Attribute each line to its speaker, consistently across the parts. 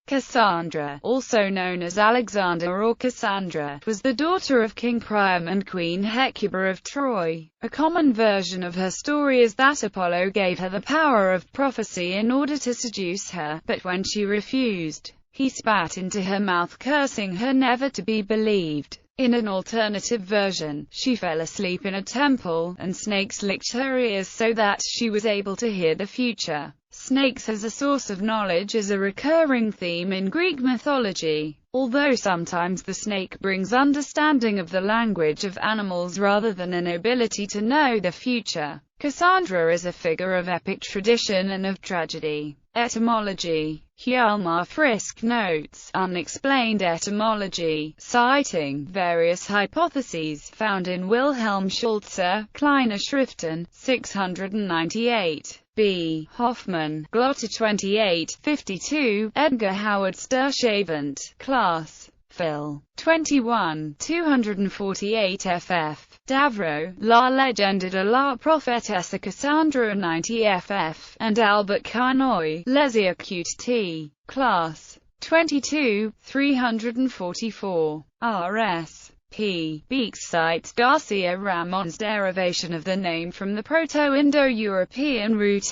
Speaker 1: Cassandra, also known as Alexander or Cassandra, was the daughter of King Priam and Queen Hecuba of Troy. A common version of her story is that Apollo gave her the power of prophecy in order to seduce her, but when she refused, he spat into her mouth, cursing her never to be believed. In an alternative version, she fell asleep in a temple, and snakes licked her ears so that she was able to hear the future. Snakes as a source of knowledge is a recurring theme in Greek mythology, although sometimes the snake brings understanding of the language of animals rather than an ability to know the future. Cassandra is a figure of epic tradition and of tragedy. Etymology. Hjalmar Frisk notes, unexplained etymology, citing various hypotheses found in Wilhelm Schultze, Kleine Schriften, 698. B. Hoffman, Glotter 2852, Edgar Howard Sturchavant, Class. Phil. 21, 248 ff. Davro, La Legenda de la Profetessa Cassandra 90 ff. and Albert Carnoy, Les Acute T. Class. 22, 344. Rs. P. Beeks cites Garcia Ramon's derivation of the name from the Proto-Indo-European root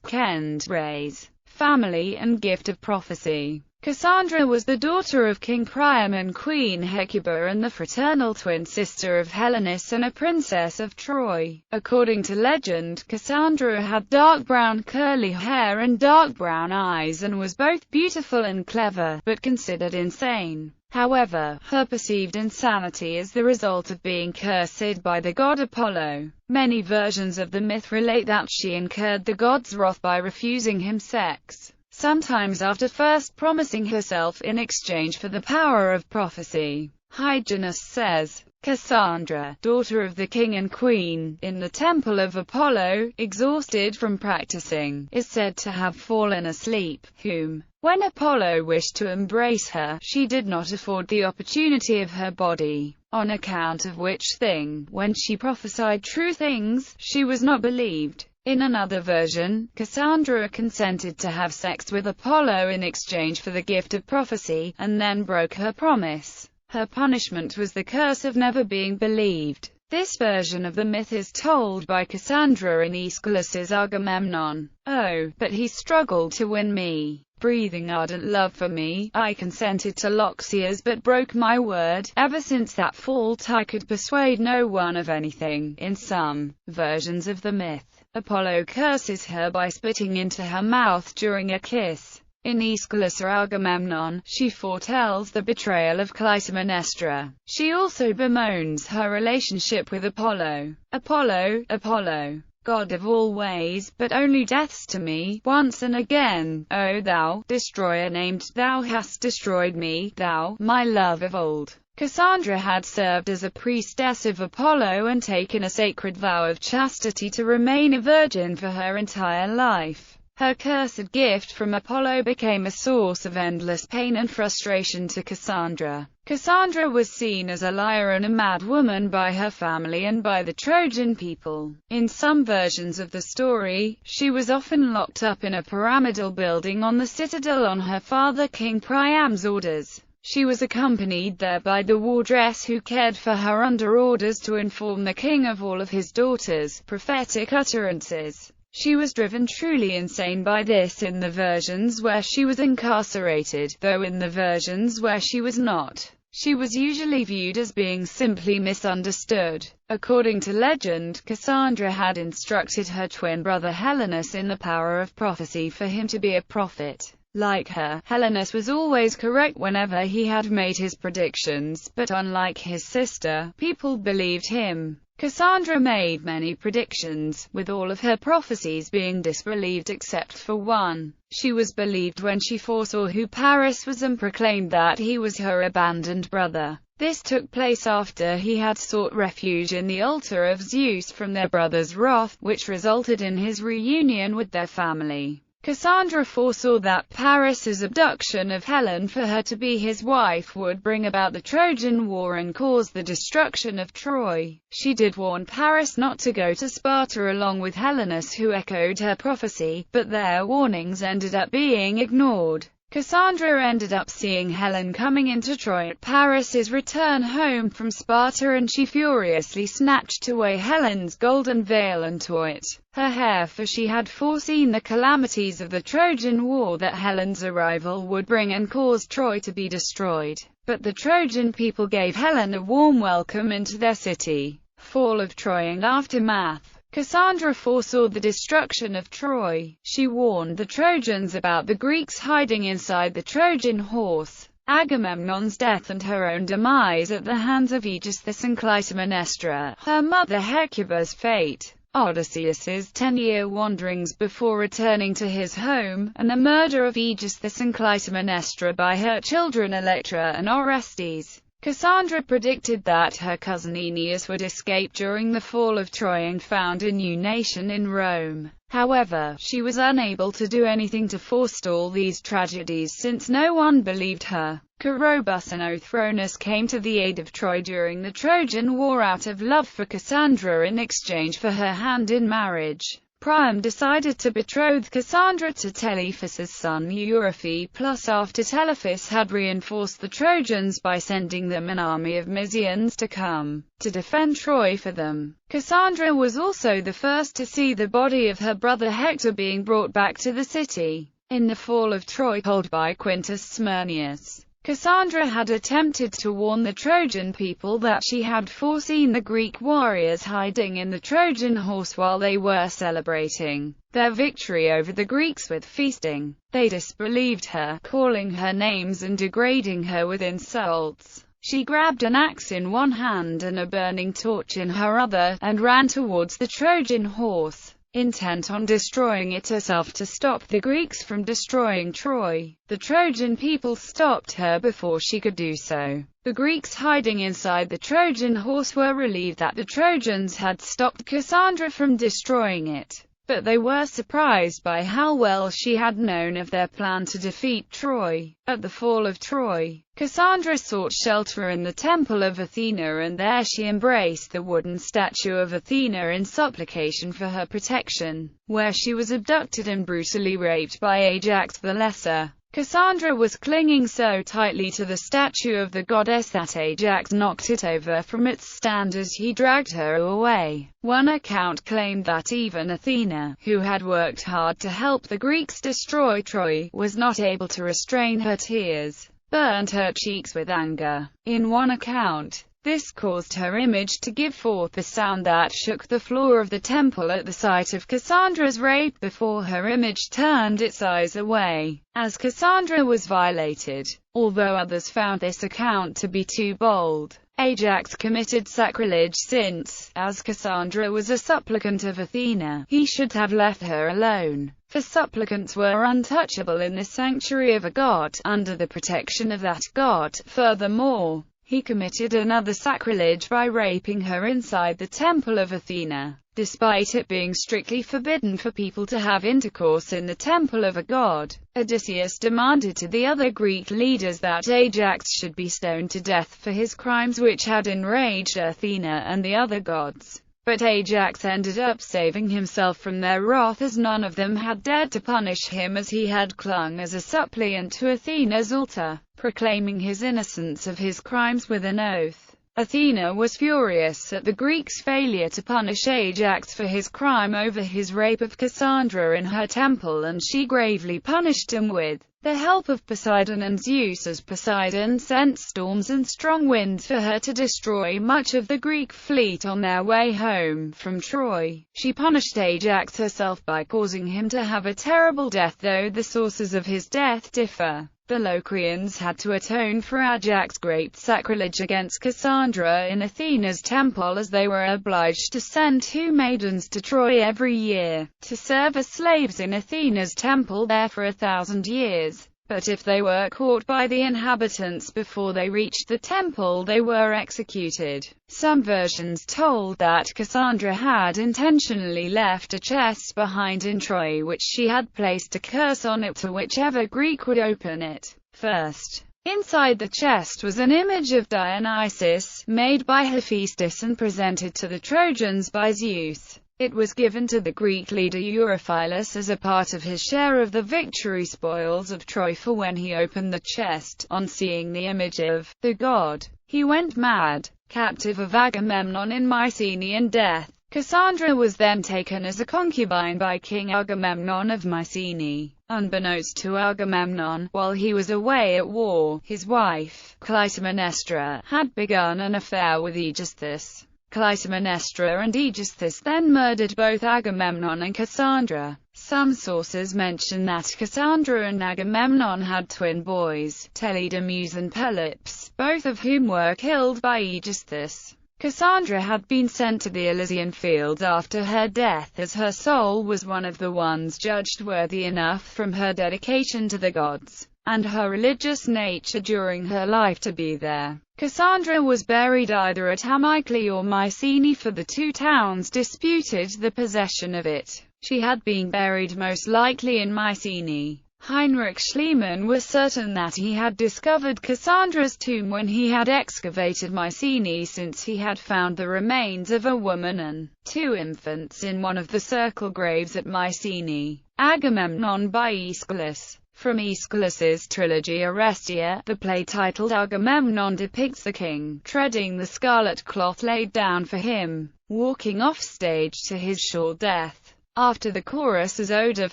Speaker 1: *kend, raise, family and gift of prophecy. Cassandra was the daughter of King Priam and Queen Hecuba and the fraternal twin sister of Helenus and a princess of Troy. According to legend, Cassandra had dark brown curly hair and dark brown eyes and was both beautiful and clever, but considered insane. However, her perceived insanity is the result of being cursed by the god Apollo. Many versions of the myth relate that she incurred the god's wrath by refusing him sex, sometimes after first promising herself in exchange for the power of prophecy. Hyginus says, Cassandra, daughter of the king and queen, in the temple of Apollo, exhausted from practicing, is said to have fallen asleep, whom, when Apollo wished to embrace her, she did not afford the opportunity of her body, on account of which thing, when she prophesied true things, she was not believed. In another version, Cassandra consented to have sex with Apollo in exchange for the gift of prophecy, and then broke her promise. Her punishment was the curse of never being believed. This version of the myth is told by Cassandra in Aeschylus's Agamemnon. Oh, but he struggled to win me. Breathing ardent love for me, I consented to Loxias but broke my word. Ever since that fault I could persuade no one of anything. In some versions of the myth, Apollo curses her by spitting into her mouth during a kiss. In Aeschylus or Agamemnon, she foretells the betrayal of Clytemnestra. She also bemoans her relationship with Apollo. Apollo, Apollo, God of all ways, but only deaths to me, once and again. O thou, destroyer named, thou hast destroyed me, thou, my love of old. Cassandra had served as a priestess of Apollo and taken a sacred vow of chastity to remain a virgin for her entire life. Her cursed gift from Apollo became a source of endless pain and frustration to Cassandra. Cassandra was seen as a liar and a mad woman by her family and by the Trojan people. In some versions of the story, she was often locked up in a pyramidal building on the citadel on her father King Priam's orders. She was accompanied there by the wardress who cared for her under orders to inform the king of all of his daughter's prophetic utterances. She was driven truly insane by this in the versions where she was incarcerated, though in the versions where she was not, she was usually viewed as being simply misunderstood. According to legend, Cassandra had instructed her twin brother Helenus in the power of prophecy for him to be a prophet. Like her, Helenus was always correct whenever he had made his predictions, but unlike his sister, people believed him. Cassandra made many predictions, with all of her prophecies being disbelieved except for one. She was believed when she foresaw who Paris was and proclaimed that he was her abandoned brother. This took place after he had sought refuge in the altar of Zeus from their brother's wrath, which resulted in his reunion with their family. Cassandra foresaw that Paris's abduction of Helen for her to be his wife would bring about the Trojan War and cause the destruction of Troy. She did warn Paris not to go to Sparta along with Helenus, who echoed her prophecy, but their warnings ended up being ignored. Cassandra ended up seeing Helen coming into Troy at Paris's return home from Sparta, and she furiously snatched away Helen's golden veil and tore it her hair, for she had foreseen the calamities of the Trojan War that Helen's arrival would bring and cause Troy to be destroyed. But the Trojan people gave Helen a warm welcome into their city. Fall of Troy and aftermath. Cassandra foresaw the destruction of Troy. She warned the Trojans about the Greeks hiding inside the Trojan horse, Agamemnon's death and her own demise at the hands of Aegisthus and Clytemnestra, her mother Hecuba's fate, Odysseus's 10-year wanderings before returning to his home, and the murder of Aegisthus and Clytemnestra by her children Electra and Orestes. Cassandra predicted that her cousin Aeneas would escape during the fall of Troy and found a new nation in Rome. However, she was unable to do anything to forestall these tragedies since no one believed her. Coroebus and Othronus came to the aid of Troy during the Trojan War out of love for Cassandra in exchange for her hand in marriage. Priam decided to betroth Cassandra to Telephus's son Eurypylus after Telephus had reinforced the Trojans by sending them an army of Mysians to come to defend Troy for them. Cassandra was also the first to see the body of her brother Hector being brought back to the city. In the fall of Troy, told by Quintus Smyrnius, Cassandra had attempted to warn the Trojan people that she had foreseen the Greek warriors hiding in the Trojan horse while they were celebrating their victory over the Greeks with feasting. They disbelieved her, calling her names and degrading her with insults. She grabbed an axe in one hand and a burning torch in her other, and ran towards the Trojan horse, intent on destroying it herself to stop the Greeks from destroying Troy. The Trojan people stopped her before she could do so. The Greeks hiding inside the Trojan horse were relieved that the Trojans had stopped Cassandra from destroying it, but they were surprised by how well she had known of their plan to defeat Troy. At the fall of Troy, Cassandra sought shelter in the temple of Athena, and there she embraced the wooden statue of Athena in supplication for her protection, where she was abducted and brutally raped by Ajax the Lesser. Cassandra was clinging so tightly to the statue of the goddess that Ajax knocked it over from its stand as he dragged her away. One account claimed that even Athena, who had worked hard to help the Greeks destroy Troy, was not able to restrain her tears, burnt her cheeks with anger. In one account, this caused her image to give forth a sound that shook the floor of the temple at the sight of Cassandra's rape before her image turned its eyes away, as Cassandra was violated. Although others found this account to be too bold, Ajax committed sacrilege since, as Cassandra was a supplicant of Athena, he should have left her alone, for supplicants were untouchable in the sanctuary of a god, under the protection of that god. Furthermore, he committed another sacrilege by raping her inside the temple of Athena. Despite it being strictly forbidden for people to have intercourse in the temple of a god, Odysseus demanded to the other Greek leaders that Ajax should be stoned to death for his crimes, which had enraged Athena and the other gods. But Ajax ended up saving himself from their wrath, as none of them had dared to punish him, as he had clung as a suppliant to Athena's altar, proclaiming his innocence of his crimes with an oath. Athena was furious at the Greeks' failure to punish Ajax for his crime over his rape of Cassandra in her temple, and she gravely punished him with the help of Poseidon and Zeus, as Poseidon sent storms and strong winds for her to destroy much of the Greek fleet on their way home from Troy. She punished Ajax herself by causing him to have a terrible death, though the sources of his death differ. The Locrians had to atone for Ajax's great sacrilege against Cassandra in Athena's temple, as they were obliged to send 2 maidens to Troy every year, to serve as slaves in Athena's temple there for 1,000 years. But if they were caught by the inhabitants before they reached the temple, they were executed. Some versions told that Cassandra had intentionally left a chest behind in Troy, which she had placed a curse on it to whichever Greek would open it first. Inside the chest was an image of Dionysus, made by Hephaestus and presented to the Trojans by Zeus. It was given to the Greek leader Eurypylus as a part of his share of the victory spoils of Troy, for when he opened the chest, on seeing the image of the god, he went mad. Captive of Agamemnon in Mycenaean death, Cassandra was then taken as a concubine by King Agamemnon of Mycenae. Unbeknownst to Agamemnon, while he was away at war, his wife, Clytemnestra, had begun an affair with Aegisthus. Clytemnestra and Aegisthus then murdered both Agamemnon and Cassandra. Some sources mention that Cassandra and Agamemnon had twin boys, Teledamus and Pelops, both of whom were killed by Aegisthus. Cassandra had been sent to the Elysian fields after her death, as her soul was one of the ones judged worthy enough from her dedication to the gods and her religious nature during her life to be there. Cassandra was buried either at Amyclae or Mycenae, for the two towns disputed the possession of it. She had been buried most likely in Mycenae. Heinrich Schliemann was certain that he had discovered Cassandra's tomb when he had excavated Mycenae, since he had found the remains of a woman and 2 infants in one of the circle graves at Mycenae. Agamemnon by Aeschylus. From Aeschylus's trilogy Orestia, the play titled Agamemnon depicts the king treading the scarlet cloth laid down for him, walking off stage to his sure death. After the chorus's ode of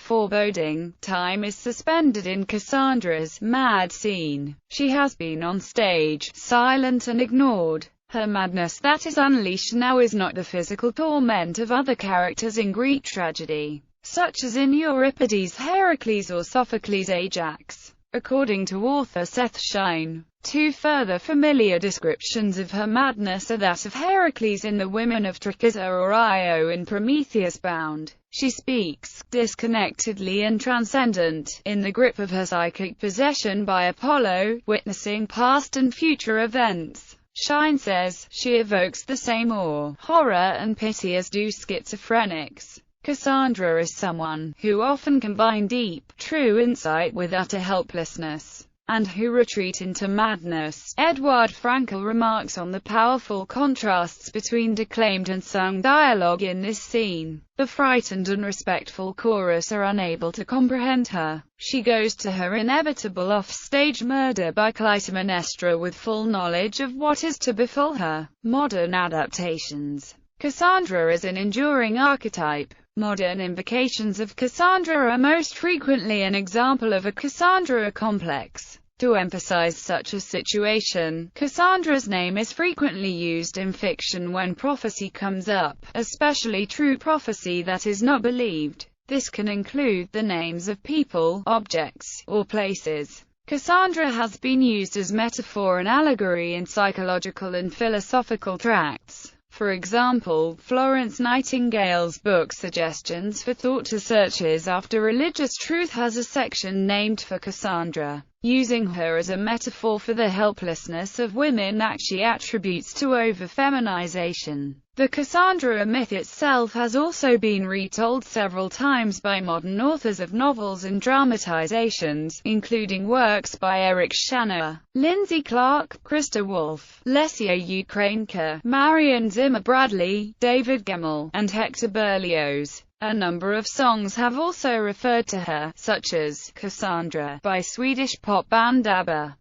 Speaker 1: foreboding, time is suspended in Cassandra's mad scene. She has been on stage, silent and ignored. Her madness that is unleashed now is not the physical torment of other characters in Greek tragedy, such as in Euripides' Heracles or Sophocles' Ajax. According to author Seth Shine, 2 further familiar descriptions of her madness are that of Heracles in The Women of Trachis or Io in Prometheus Bound. She speaks, disconnectedly and transcendent, in the grip of her psychic possession by Apollo, witnessing past and future events. Shine says, she evokes the same awe, horror and pity as do schizophrenics. Cassandra is someone who often combine deep, true insight with utter helplessness, and who retreat into madness. Edward Frankel remarks on the powerful contrasts between declaimed and sung dialogue in this scene. The frightened and respectful chorus are unable to comprehend her. She goes to her inevitable off-stage murder by Clytemnestra with full knowledge of what is to befall her. Modern adaptations. Cassandra is an enduring archetype. Modern invocations of Cassandra are most frequently an example of a Cassandra complex. To emphasize such a situation, Cassandra's name is frequently used in fiction when prophecy comes up, especially true prophecy that is not believed. This can include the names of people, objects, or places. Cassandra has been used as metaphor and allegory in psychological and philosophical tracts. For example, Florence Nightingale's book Suggestions for Thought to Searches After Religious Truth has a section named for Cassandra. Using her as a metaphor for the helplessness of women that she attributes to over-feminization. The Cassandra myth itself has also been retold several times by modern authors of novels and dramatizations, including works by Eric Shanoa, Lindsay Clark, Krista Wolfe, Lesia Ukrainka, Marion Zimmer Bradley, David Gemmell, and Hector Berlioz. A number of songs have also referred to her, such as Cassandra by Swedish pop band ABBA.